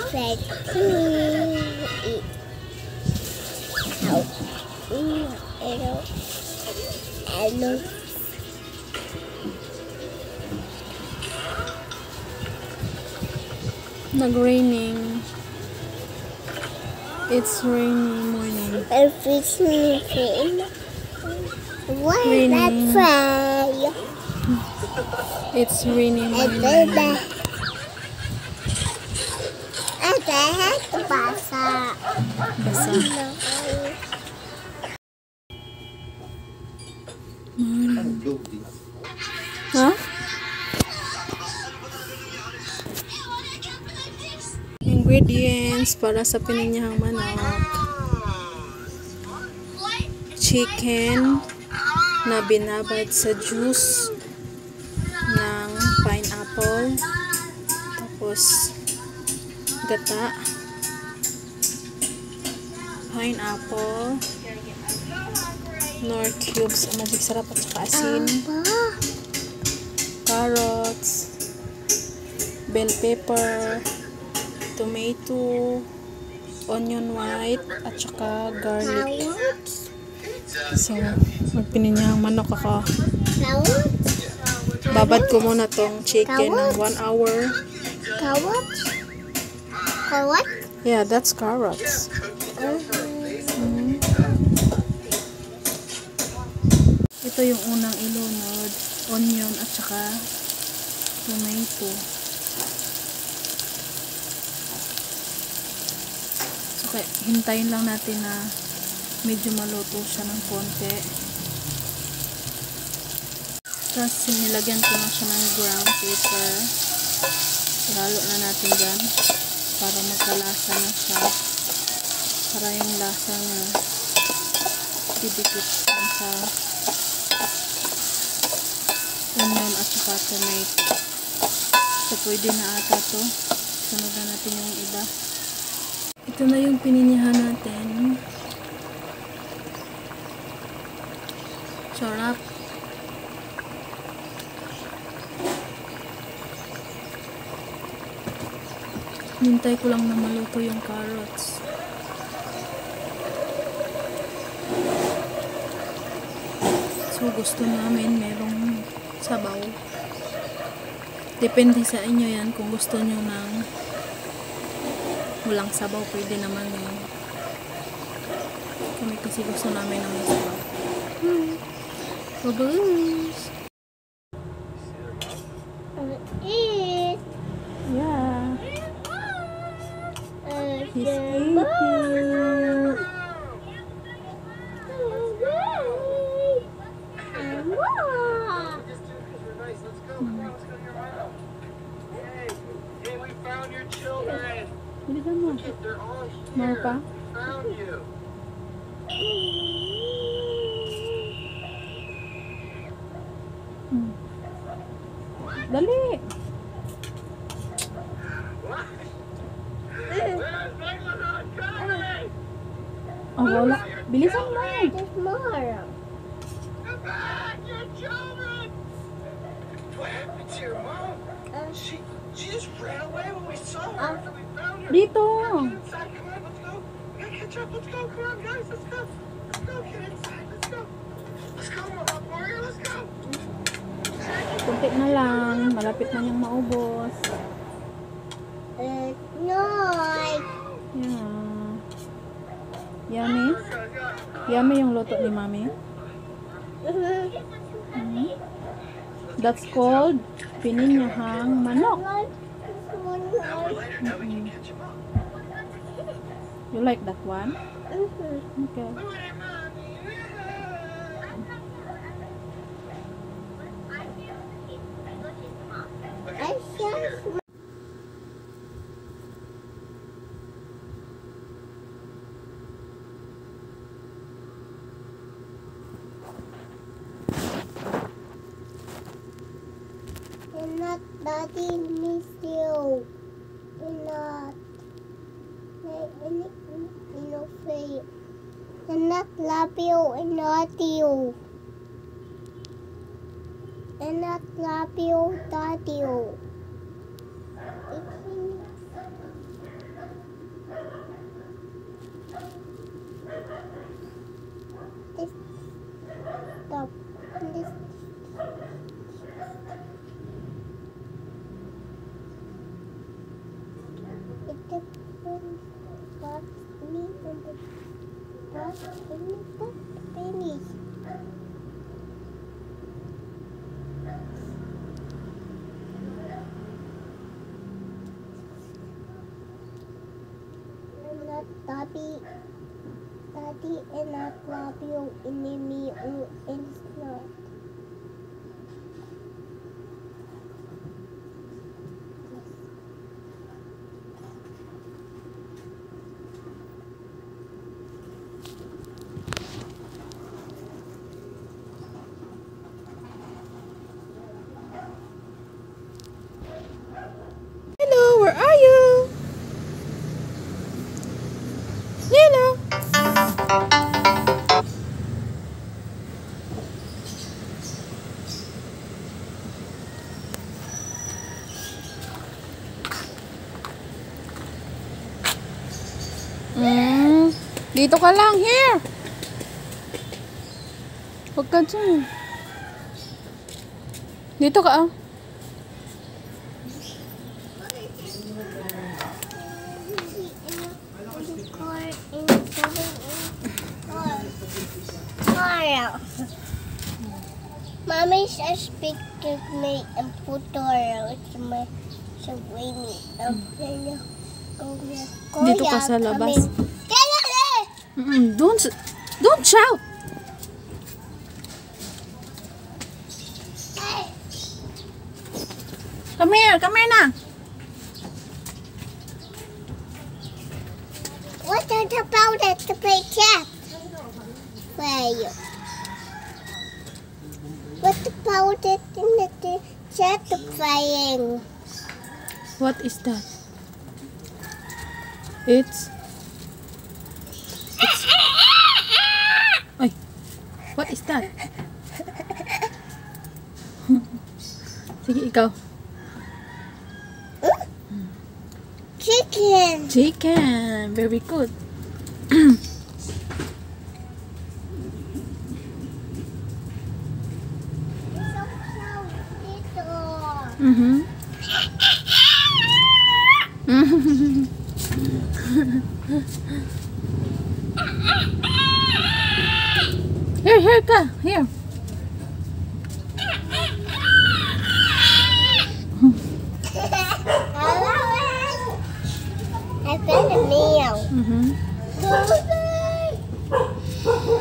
Fred. Hello. Nag-raining. It's rainy morning. It's raining. What is that fry? It's raining morning. Basa. Basa. Huh? Ingredients para sa pininyahang manok: chicken na binabad sa juice ng pineapple, tapos gata, pineapple, nor cubes, magic sarap at saka asin, carrots, bell pepper, tomato, onion white, at saka garlic. So, magpininyang manok ako. Babad ko muna tong chicken ng 1 hour. Carrots? Carrot? Yeah, that's carrots. Ito yung unang ilunod, onion at saka tomato. Okay, hintayin lang natin na medyo maluto siya ng konti. Tapos nilagyan ko na siya ng ground pepper. Ihalo na natin dyan para magkalasa na siya. Para yung lasa niya didikit sa onion at saka tomato. So pwede na ata to. Sunod na natin yung iba. Ito na yung pininyahan natin. Sarap. Hintay ko lang na maluto yung carrots. So gusto namin merong sabaw. Depende sa inyo yan kung gusto nyo ng walang sabaw, pwede naman yun. Kami kasi gusto namin ng sabaw. Bagus. Eat. Yeah. He's eating. Bilisan mo. More pa? Dali. Oh, wala. Bilisan mo. There's more. Come back, your children! What happened to your mom? She just ran away when we saw her after we found her. Dito. Get inside, come on, let's go. We gotta catch up, let's go, come on guys, let's go. Let's go, get inside, let's go. Let's go, Mama Warrior, let's go. Kunti na lang. Malapit na niyang maubos. No. Yeah. Yummy? Yummy yung luto ni Mami. That's called pininyahang manok. You like that one? Okay. Not daddy miss you. Not. Not love you and not you. And not love you, daddy. This stop. This it depends what's me and the what's in the finish. I'm not Daddy, and not love you enemy and it's not. Hello, where are you? Hello. Dito ka lang, here. Huwag ka dyan. Dito ka, ah. Mommy says speak to me and put her it's my so rainy. Dito ka sa labas. Don't shout. Come here na. What about it to play chat? Where are you? What about it in the chat playing? What is that? It's Ay, what is that? Sige, ikaw. Chicken. Chicken. Very good. Here ka. Here. I found a meal.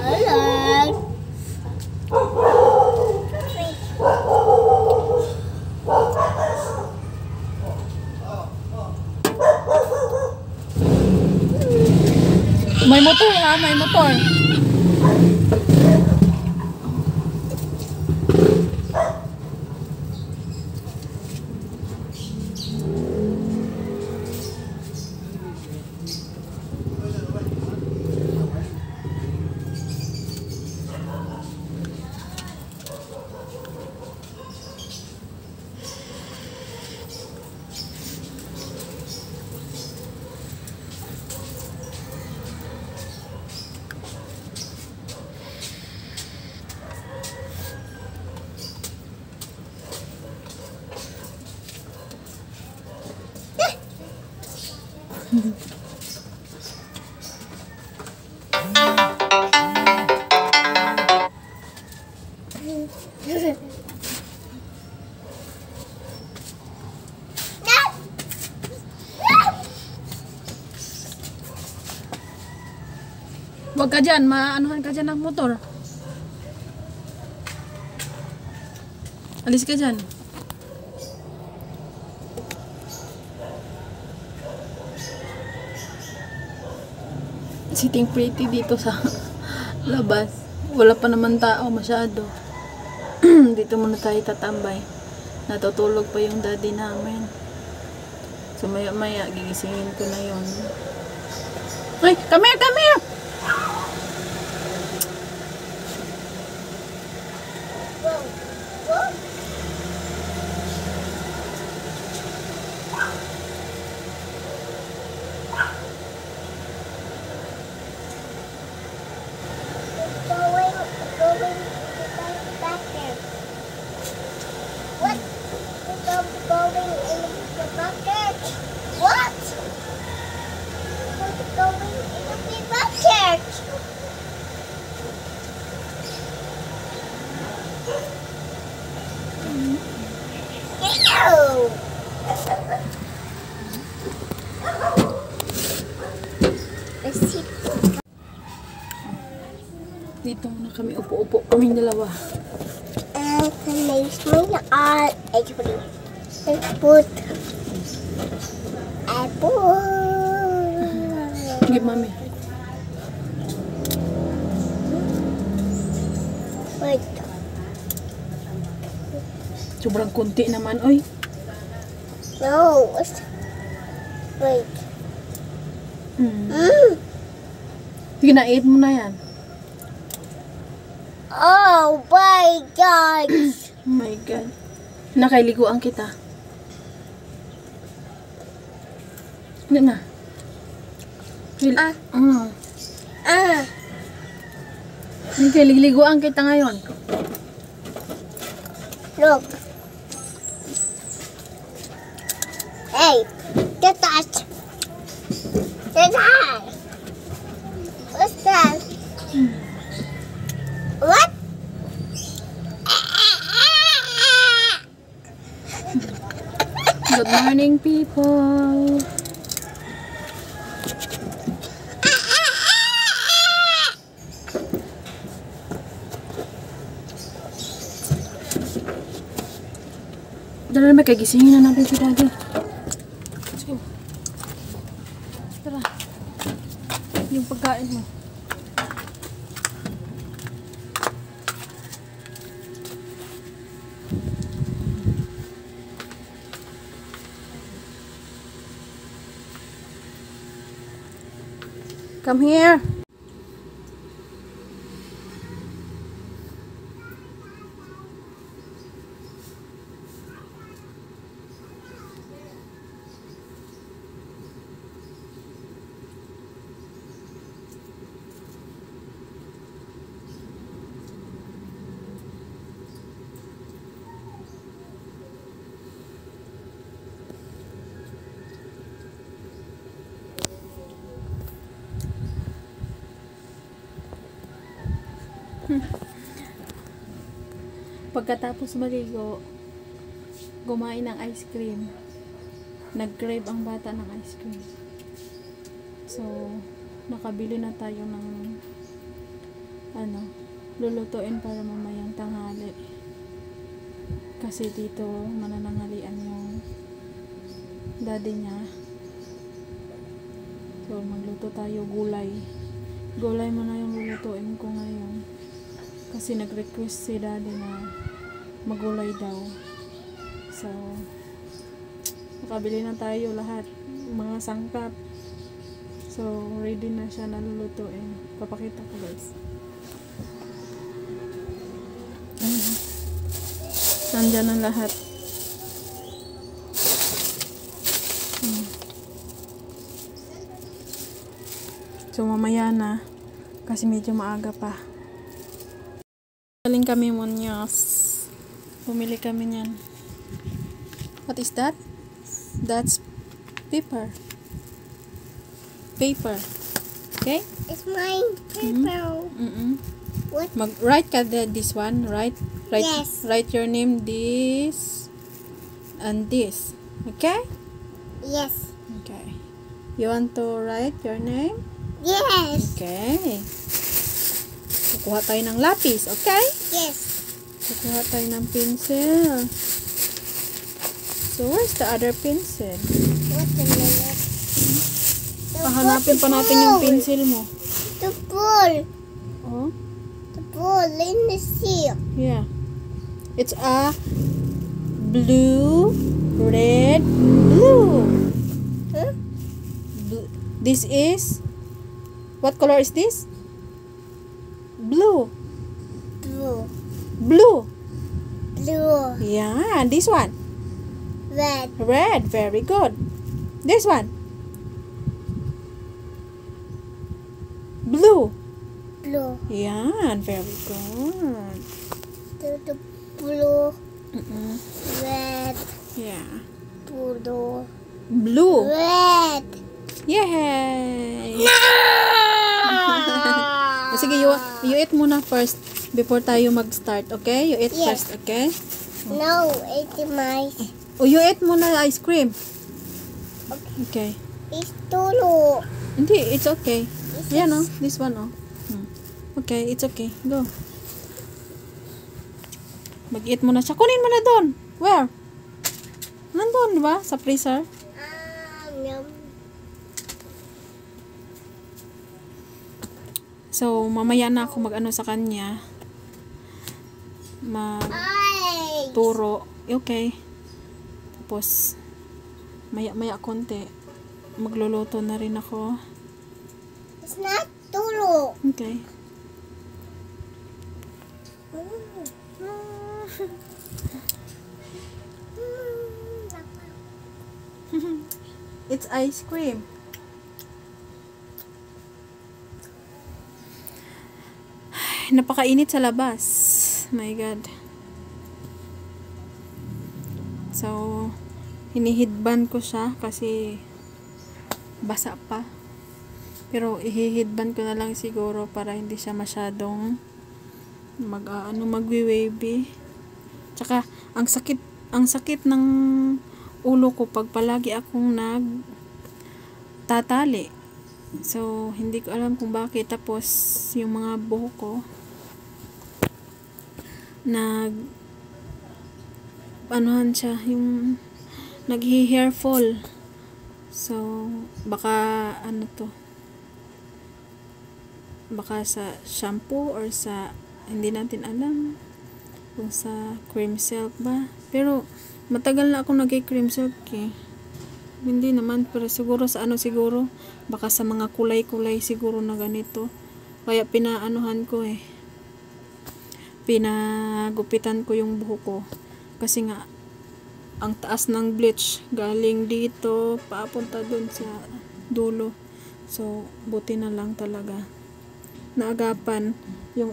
Hello. May motor ha, may motor. Huwag ka dyan, maanuhan ka dyan ng motor. Alis ka dyan. Sitting pretty dito sa labas. Wala pa naman tao masyado. Dito muna tayo tatambay. Natutulog pa yung daddy namin. So maya maya gigisingin ko na yun. Ay, come here, come here! going in the bucket. What? What's going in the bucket? Ew! Let's see. Dito muna kami. Upo-upo kaming dalawa. And makes me all actually. I put. Give mommy. Wait. Sobrang kunti naman, oy. No. Wait. Sige na, eat mo na yan. Oh my God. Oh my God. Nakailiguan kita. Hindi na. Nakailiguan kita ngayon. Look. Hey, get that. Get that. What's that? What? Good morning, people. Tara na, kagisingin na natin si Daddy. Let's go. Tara. Yung pagkain mo. Come here. Pagkatapos maligo, kumain ng ice cream. Nag-crave ang bata ng ice cream. So, nakabili na tayo ng lulutuin para mamayang tanghali. Kasi dito manananghalian yung daddy niya. So, magluto tayo gulay. Gulay mo na yung lulutuin ko ngayon. Kasi nag-request si daddy na magulay daw. So, nakabili na tayo lahat. Mga sangkap. So, ready na siya na lulutuin. Papakita ko, guys. Nandyan ang lahat. So, mamaya na. Kasi medyo maaga pa. Galing kami Muñoz. Bumili kami niyan. What is that? That's paper. Paper. Okay? It's mine. Paper. What? Write ka this one, right? Yes. Write your name, this and this. Okay? Yes. Okay. You want to write your name? Yes. Okay. Kukuha tayo ng lapis, okay? Yes. Kukuha tayo ng pencil. So, where's the other pencil? What's the minute? Pahanapin pa natin yung pencil mo. The ball. Oh? The ball in the sea. Yeah. It's a blue, red, blue. Huh? This is, what color is this? Blue. Blue. Blue. Blue. Yeah, this one. Red. Red, very good. This one. Blue. Blue. Yeah, very good. The blue. Mm-mm. Red. Yeah. Blue. Blue. Red. Yay! Sige, you eat muna first before tayo mag-start, okay? You eat Yes. first, okay? No, it's my. Oh, you eat muna ice cream. Okay. It's tulo. Hindi, it's okay. Ayan, oh. This one, oh. Okay, it's okay. Go. Mag-eat muna siya. Kunin mo na doon. Where? Nandun, di ba? Sa freezer. Yum. So, mamaya na ako mag-ano sa kanya. Ice. Magturo. Okay. Tapos, maya-maya konti. Magluluto na rin ako. It's not tulo. Okay. It's ice cream. Napakainit sa labas. My God. So, hinihidban ko siya kasi basa pa. Pero ihihidban ko na lang siguro para hindi siya masyadong magwi-wavy. Tsaka ang sakit ng ulo ko pag palagi akong nagtatali. So, hindi ko alam kung bakit. Tapos, yung mga buhok ko anuhan siya, yung naghi-hair fall. So, baka baka sa shampoo or sa, hindi natin alam kung sa cream silk ba. Pero, matagal na ako nag-cream silk eh. Hindi naman, pero siguro sa siguro, baka sa mga kulay-kulay siguro na ganito. Kaya pinaanuhan ko eh. Pinagupitan ko yung buhok ko. Kasi nga, ang taas ng bleach, galing dito, papunta dun sa dulo. So, buti na lang talaga. Naagapan, yung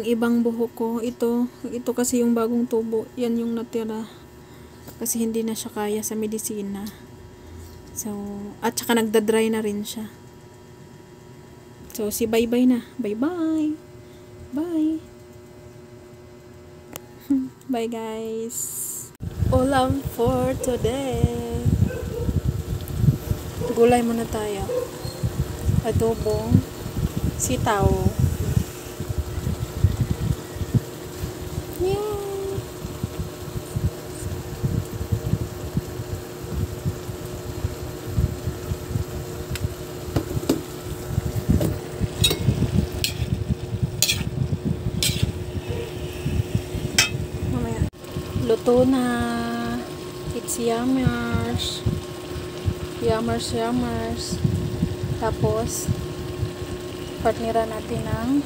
ibang buhok ko, ito kasi yung bagong tubo, yan yung natira. Kasi hindi na siya kaya sa medisina. So, at saka nagda-dry na rin siya. So, bye-bye na. Bye-bye. Bye. Bye, guys. Ulam for today. Gulay muna tayo. Adobong sitaw. Yay! Luto na. It's yummers. Yummers. Tapos, partnera natin ng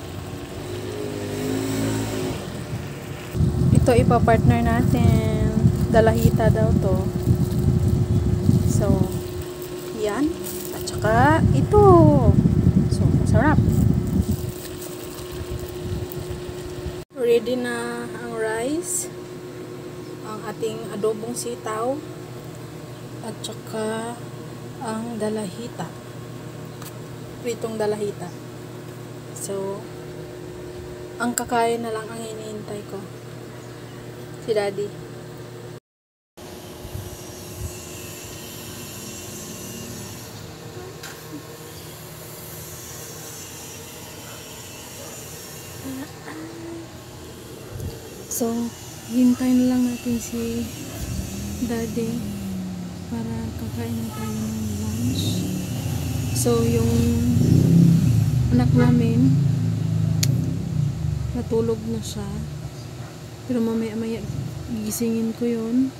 ito ipa-partner natin. Dalahita daw to. So, yan. At saka, ito. So, masarap. Ready na ang rice. Ang ating adobong sitaw at saka ang dalahita, pritong dalahita. So, ang kakain na lang ang hinihintay ko, si Daddy. So, hintayin lang natin si Daddy para kakain na tayo ng lunch. So, yung anak namin natulog na siya. Pero mamaya gigisingin ko yun.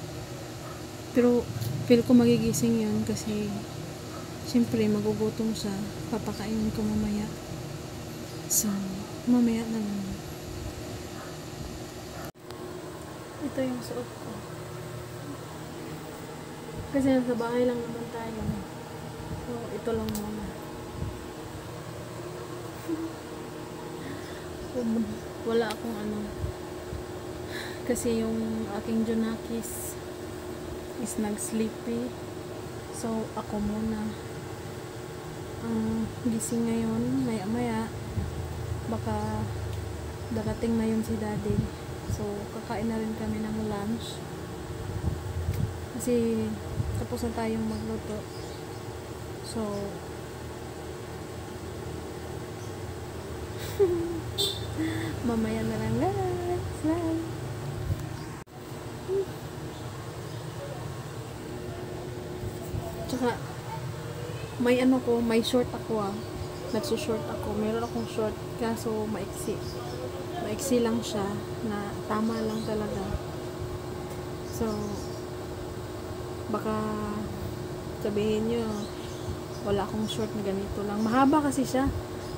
Pero feel ko magigising yun kasi siyempre magugutom siya. Papakainin ko mamaya. So, mamaya na lang. Ito yung suot ko. Kasi nasa bahay lang naman tayo. So, ito lang muna. Wala akong Kasi yung aking Junakis is nag-sleepy. So, ako muna. Ang gising ngayon, maya-maya, baka darating na yun si daddy. So, kakain na rin kami ng lunch. Kasi, tapos na tayong magluto. So, mamaya na lang guys. Bye. Tsaka, may ano ko, may short ako ah. Nagsushort ako. Meron akong short, kaso maiksi. Maiksi lang siya, na tama lang talaga. So, baka sabihin nyo, wala akong short na ganito lang. Mahaba kasi siya.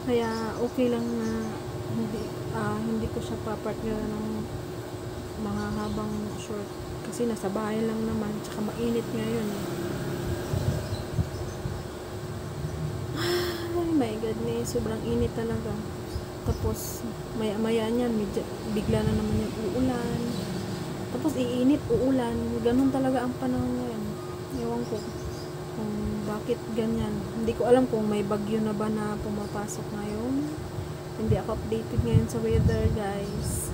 Kaya, okay lang na hindi ko siya papartner ng mga habang short. Kasi nasa bahay lang naman. Tsaka mainit ngayon eh. Ay my goodness, sobrang init talaga. Tapos maya-maya niyan bigla na naman yung uulan. Tapos iinit, uulan. Ganun talaga ang panahon ngayon. Ewan ko kung bakit ganyan. Hindi ko alam kung may bagyo na ba na pumapasok ngayon. Hindi ako updated ngayon sa weather guys.